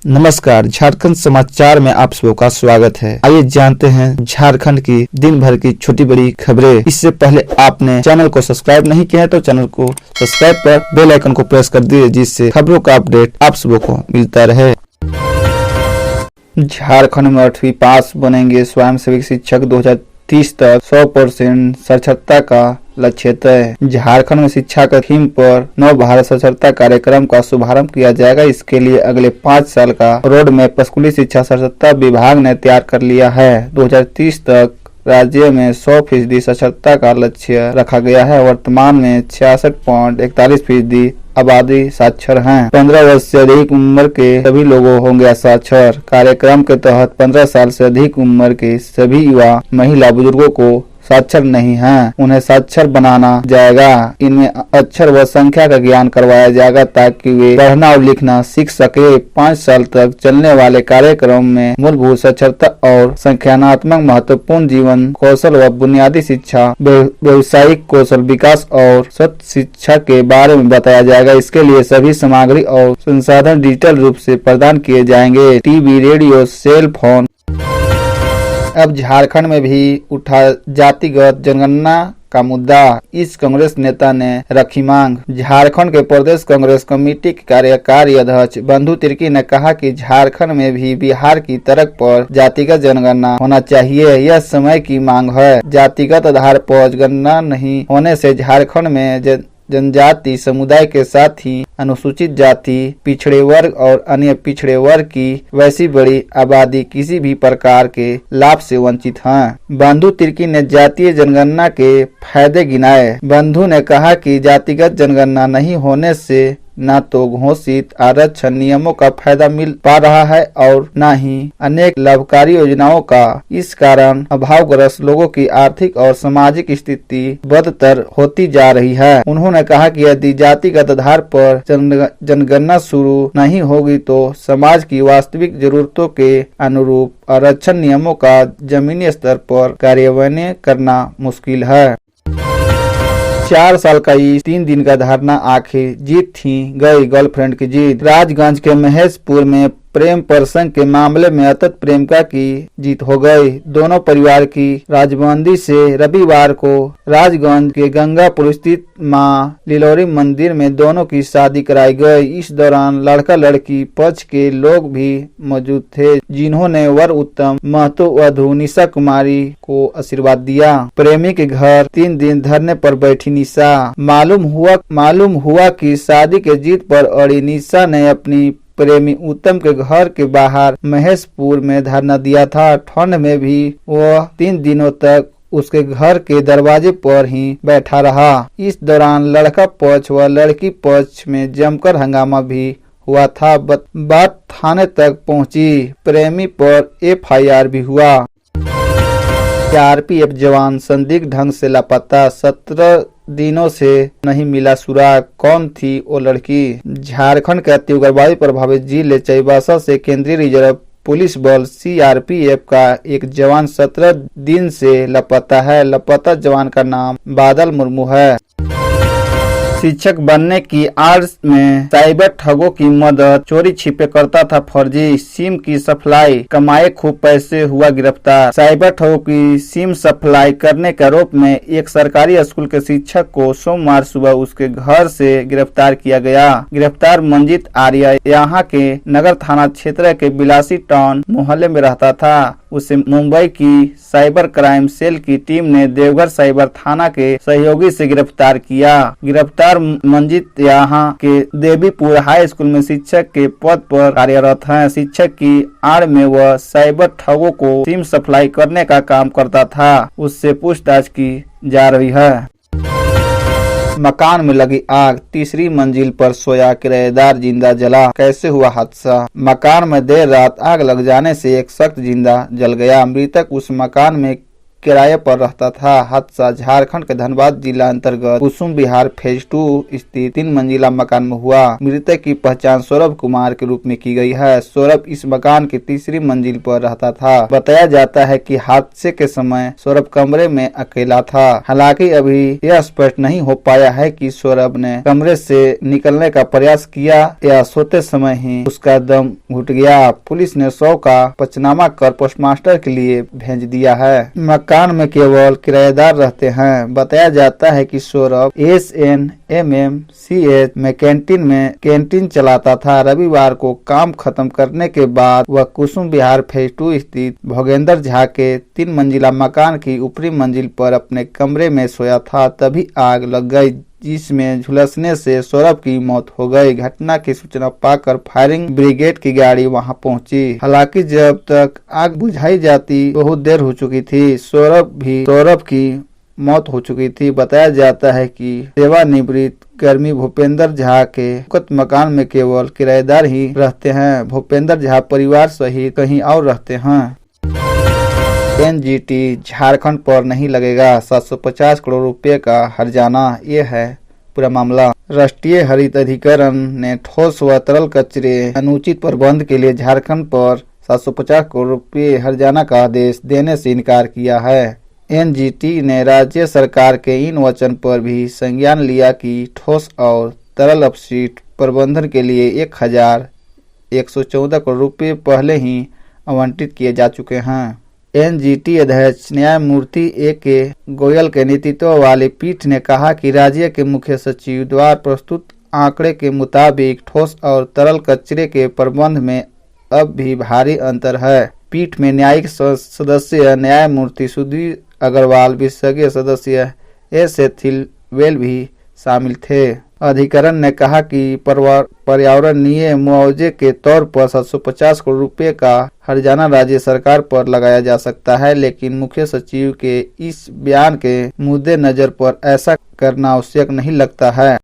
नमस्कार, झारखंड समाचार में आप सबका स्वागत है। आइए जानते हैं झारखंड की दिन भर की छोटी बड़ी खबरें। इससे पहले आपने चैनल को सब्सक्राइब नहीं किया है तो चैनल को सब्सक्राइब कर बेल आइकन को प्रेस कर दीजिए, जिससे खबरों का अपडेट आप सबको मिलता रहे। झारखंड में 8वीं पास बनेंगे स्वयंसेवी शिक्षक, 2030 तक 100% साक्षरता का लक्ष्य तय। झारखंड में शिक्षा का थीम पर नव भारत साक्षरता कार्यक्रम का शुभारंभ किया जाएगा। इसके लिए अगले 5 साल का रोड मैप स्कूली शिक्षा साक्षरता विभाग ने तैयार कर लिया है। 2030 तक राज्य में 100% साक्षरता का लक्ष्य रखा गया है। वर्तमान में 66.41% आबादी साक्षर हैं। 15 वर्ष से अधिक उम्र के सभी लोगों होंगे साक्षर। कार्यक्रम के तहत 15 साल से अधिक उम्र के सभी युवा महिला बुजुर्गों को साक्षर नहीं हैं, उन्हें साक्षर बनाना जाएगा। इनमें अक्षर व संख्या का ज्ञान करवाया जाएगा ताकि वे पढ़ना और लिखना सीख सके। 5 साल तक चलने वाले कार्यक्रम में मूलभूत साक्षरता और संख्यात्मक महत्वपूर्ण जीवन कौशल व बुनियादी शिक्षा, व्यवसायिक कौशल विकास और सतत शिक्षा के बारे में बताया जाएगा। इसके लिए सभी सामग्री और संसाधन डिजिटल रूप से प्रदान किए जाएंगे। TV, radio, cell phone. अब झारखंड में भी उठा जातिगत जनगणना का मुद्दा। इस कांग्रेस नेता ने रखी मांग। झारखंड के प्रदेश कांग्रेस कमेटी के कार्यकारी अध्यक्ष बंधु तिर्की ने कहा कि झारखंड में भी बिहार की तर्क पर जातिगत जनगणना होना चाहिए। यह समय की मांग है। जातिगत आधार पर जनगणना नहीं होने से झारखंड में जनजाति समुदाय के साथ ही अनुसूचित जाति, पिछड़े वर्ग और अन्य पिछड़े वर्ग की वैसी बड़ी आबादी किसी भी प्रकार के लाभ से वंचित हैं। बंधु तिर्की ने जातीय जनगणना के फायदे गिनाए। बंधु ने कहा कि जातिगत जनगणना नहीं होने से न तो घोषित आरक्षण नियमों का फायदा मिल पा रहा है और न ही अनेक लाभकारी योजनाओं का। इस कारण अभावग्रस्त लोगों की आर्थिक और सामाजिक स्थिति बदतर होती जा रही है। उन्होंने कहा कि यदि जातिगत आधार पर जनगणना शुरू नहीं होगी तो समाज की वास्तविक जरूरतों के अनुरूप आरक्षण नियमों का जमीनी स्तर पर कार्यान्वयन करना मुश्किल है। 4 साल का 3 दिन का धरना आखिर जीत थी गई गर्लफ्रेंड की जीत। राजगंज के महेशपुर में प्रेम प्रसंग के मामले में अतत प्रेमिका की जीत हो गई। दोनों परिवार की राजबंदी से रविवार को राजगंज के गंगापुर स्थित मां लिलोरी मंदिर में दोनों की शादी कराई गई। इस दौरान लड़का लड़की पक्ष के लोग भी मौजूद थे, जिन्होंने वर उत्तम महतो वधू निशा कुमारी को आशीर्वाद दिया। प्रेमी के घर 3 दिन धरने पर बैठी निशा। मालूम हुआ कि शादी के जीत पर अड़ी निशा ने अपनी प्रेमी उत्तम के घर के बाहर महेशपुर में धरना दिया था। ठंड में भी वह 3 दिनों तक उसके घर के दरवाजे पर ही बैठा रहा। इस दौरान लड़का पक्ष व लड़की पक्ष में जमकर हंगामा भी हुआ था। बात थाने तक पहुंची। प्रेमी पर FIR भी हुआ। CRPF जवान संदिग्ध ढंग से लापता, 17 दिनों से नहीं मिला सुराग। कौन थी वो लड़की? झारखंड के अति उग्रवादी प्रभावित जिले चाईबासा से केंद्रीय रिजर्व पुलिस बल CRPF का एक जवान 17 दिन से लापता है। लापता जवान का नाम बादल मुर्मू है। शिक्षक बनने की आड़ में साइबर ठगों की मदद, चोरी छिपे करता था फर्जी सिम की सप्लाई, कमाए खूब पैसे, हुआ गिरफ्तार। साइबर ठगों की सिम सप्लाई करने के आरोप में एक सरकारी स्कूल के शिक्षक को सोमवार सुबह उसके घर से गिरफ्तार किया गया। गिरफ्तार मंजीत आर्य यहाँ के नगर थाना क्षेत्र के बिलासी टाउन मोहल्ले में रहता था। उसे मुंबई की साइबर क्राइम सेल की टीम ने देवघर साइबर थाना के सहयोगी से गिरफ्तार किया। गिरफ्तार मंजीत यहाँ के देवीपुर हाई स्कूल में शिक्षक के पद पर कार्यरत हैं। शिक्षक की आड़ में वह साइबर ठगों को सिम सप्लाई करने का काम करता था। उससे पूछताछ की जा रही है। मकान में लगी आग, तीसरी मंजिल पर सोया किराएदार जिंदा जला। कैसे हुआ हादसा? मकान में देर रात आग लग जाने से एक शख्स जिंदा जल गया। मृतक उस मकान में किराए पर रहता था। हादसा झारखंड के धनबाद जिला अंतर्गत कुसुम विहार फेज 2 स्थित 3 मंजिला मकान में हुआ। मृतक की पहचान सौरभ कुमार के रूप में की गई है। सौरभ इस मकान की तीसरी मंजिल पर रहता था। बताया जाता है कि हादसे के समय सौरभ कमरे में अकेला था। हालांकि अभी यह स्पष्ट नहीं हो पाया है कि सौरभ ने कमरे से निकलने का प्रयास किया या सोते समय ही उसका दम घुट गया। पुलिस ने शव का पंचनामा कर पोस्टमार्टम के लिए भेज दिया है। मकान में केवल किराएदार रहते हैं। बताया जाता है कि सौरभ SNMMCH में कैंटीन चलाता था। रविवार को काम खत्म करने के बाद वह कुसुम विहार फेज 2 स्थित भोगेंद्र झा के 3 मंजिला मकान की ऊपरी मंजिल पर अपने कमरे में सोया था। तभी आग लग गई, जिसमें झुलसने से सौरभ की मौत हो गई। घटना की सूचना पाकर फायरिंग ब्रिगेड की गाड़ी वहां पहुंची। हालांकि जब तक आग बुझाई जाती बहुत देर हो चुकी थी। सौरभ की मौत हो चुकी थी। बताया जाता है कि सेवानिवृत्त कर्मी भूपेंद्र झा के उक्त मकान में केवल किराएदार ही रहते हैं। भूपेंद्र झा परिवार सहित कहीं और रहते हैं। NGT झारखंड पर नहीं लगेगा 750 करोड़ रुपए का हर्जाना। ये है पूरा मामला। राष्ट्रीय हरित अधिकरण ने ठोस व तरल कचरे अनुचित प्रबंध के लिए झारखंड पर 750 करोड़ रुपए हर्जाना का आदेश देने से इनकार किया है। NGT ने राज्य सरकार के इन वचन पर भी संज्ञान लिया कि ठोस और तरल अपशिष्ट प्रबंधन के लिए 1114 करोड़ रुपए पहले ही आवंटित किए जा चुके हैं। NGT अध्यक्ष न्यायमूर्ति AK गोयल के नेतृत्व वाली पीठ ने कहा कि राज्य के मुख्य सचिव द्वारा प्रस्तुत आंकड़े के मुताबिक ठोस और तरल कचरे के प्रबंध में अब भी भारी अंतर है। पीठ में न्यायिक सदस्य न्यायमूर्ति सुधीर अग्रवाल, विशेषज्ञ सदस्य S. थिलवेल भी शामिल थे। अधिकरण ने कहा कि पर्यावरणीय मुआवजे के तौर पर 750 करोड़ रुपए का हर्जाना राज्य सरकार पर लगाया जा सकता है, लेकिन मुख्य सचिव के इस बयान के मद्देनजर पर ऐसा करना आवश्यक नहीं लगता है।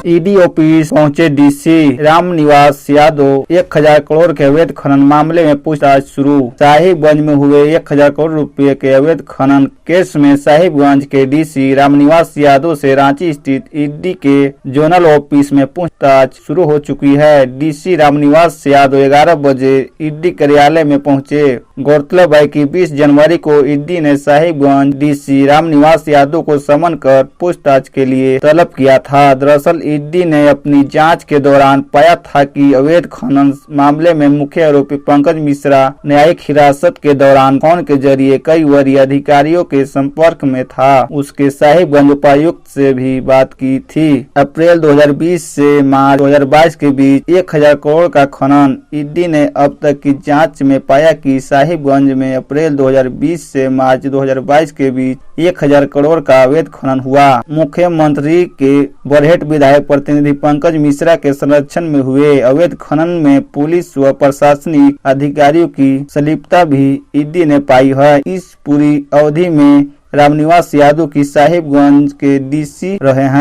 ईडी ऑफिस पहुंचे DC रामनिवास यादव। 1000 करोड़ के अवैध खनन मामले में पूछताछ शुरू। साहिबगंज में हुए 1000 करोड़ रुपए के अवैध खनन केस में साहिबगंज के DC रामनिवास यादव से रांची स्थित ईडी के जोनल ऑफिस में पूछताछ शुरू हो चुकी है। DC रामनिवास यादव 11 बजे ईडी कार्यालय में पहुंचे। गौरतलब है कि 20 जनवरी को ईडी ने साहिबगंज DC रामनिवास यादव को समन कर पूछताछ के लिए तलब किया था। दरअसल ईडी ने अपनी जांच के दौरान पाया था कि अवैध खनन मामले में मुख्य आरोपी पंकज मिश्रा न्यायिक हिरासत के दौरान फोन के जरिए कई वरीय अधिकारियों के संपर्क में था। उसके साहिबगंज उपायुक्त से भी बात की थी। अप्रैल 2020 से मार्च 2022 के बीच 1000 करोड़ का खनन। ईडी ने अब तक की जांच में पाया कि साहिबगंज में अप्रैल 2020 से मार्च 2022 के बीच 1000 करोड़ का अवैध खनन हुआ। मुख्यमंत्री के बरहेट विधायक प्रतिनिधि पंकज मिश्रा के संरक्षण में हुए अवैध खनन में पुलिस व प्रशासनिक अधिकारियों की संलिप्तता भी ईडी ने पाई है। इस पूरी अवधि में रामनिवास यादव की साहिबगंज के DC रहे हैं।